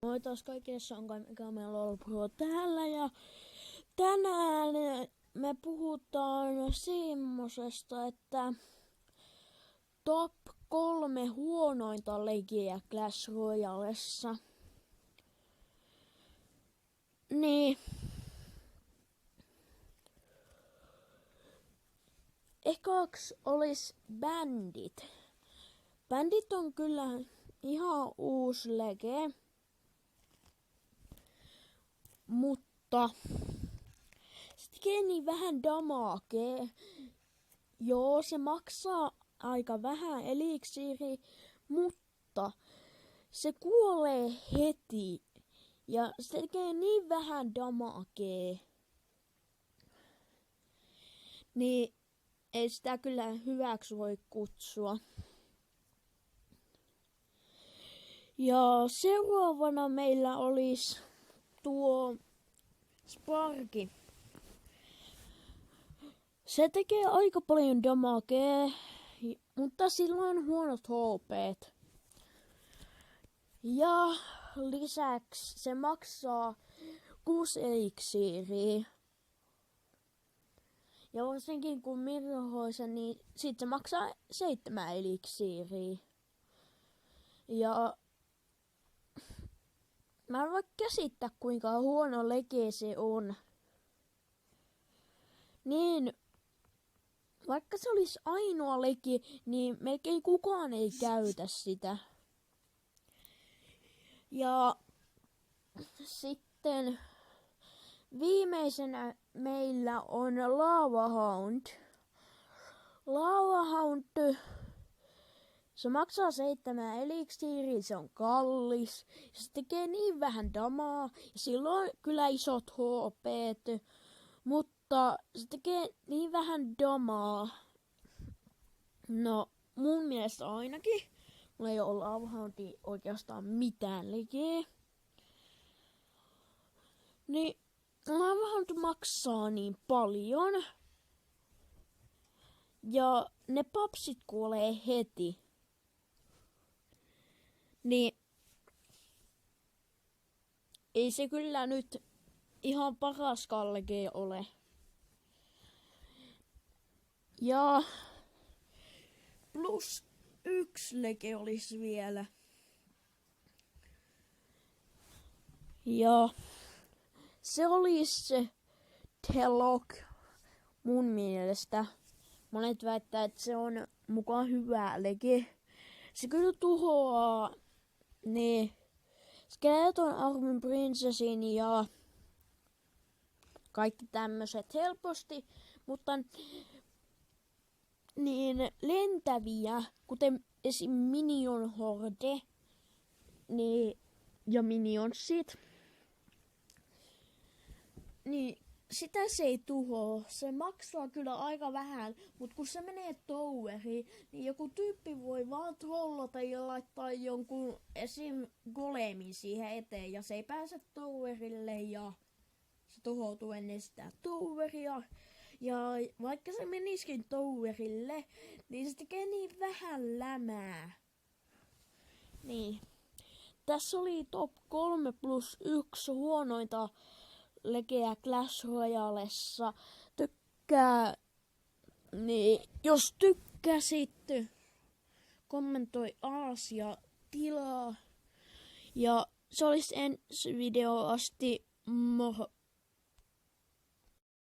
Moi taas kaikille, se on Kamelo Pro täällä ja tänään me puhutaan semmosesta, että top 3 huonointa legiä Clash Royalessa. Niin. Ekaks olis Bandit. Bandit on kyllä ihan uusi lege. Mutta se tekee niin vähän damagea. Joo, se maksaa aika vähän eliksiiri, mutta se kuolee heti. Ja se tekee niin vähän damagea. Niin ei sitä kyllä hyväksi voi kutsua. Ja seuraavana meillä olisi tuo Sparky. Se tekee aika paljon damagea, mutta sillä on huonot HP:t. Ja lisäksi se maksaa 6 eliksiiriä. Ja varsinkin kun mirhoi sen, niin sit se maksaa 7 eliksiiriä. Ja mä en voi käsittää kuinka huono lege se on. Niin, vaikka se olisi ainoa lege, niin melkein kukaan ei käytä sitä. Ja sitten viimeisenä meillä on Lava Hound. Lava Hound, se maksaa 7 eliksiiriä, se on kallis. Se tekee niin vähän damaa ja sillä on kyllä isot HP:t, mutta se tekee niin vähän damaa. No, mun mielestä ainakin. Mulla ei ole Lava Houndia oikeastaan mitään legeä. Niin, Lava Hound maksaa niin paljon. Ja ne papsit kuolee heti. Niin ei se kyllä nyt ihan paraskaan lege ole. Ja plus 1 lege olisi vielä. Ja se olisi se Telok mun mielestä. Monet väittää, että se on mukaan hyvä lege. Se kyllä tuhoaa ne Skeleton Armin Princessin ja kaikki tämmöset helposti, mutta niin lentäviä, kuten esim. Minion Horde niin, ja Minionsit, niin sitä se ei tuhoa. Se maksaa kyllä aika vähän, mutta kun se menee toweriin, niin joku tyyppi voi vaan trollata ja laittaa jonkun esim. Golemin siihen eteen ja se ei pääse towerille ja se tuhoutuu ennen sitä toweria. Ja vaikka se meniskin towerille, niin se tekee niin vähän lämää. Niin. Tässä oli top 3 plus 1 huonointa legeä Clash Royalessa. Niin jos tykkäsit, kommentoi alas ja tilaa. Ja se olisi ensi video asti. Moro.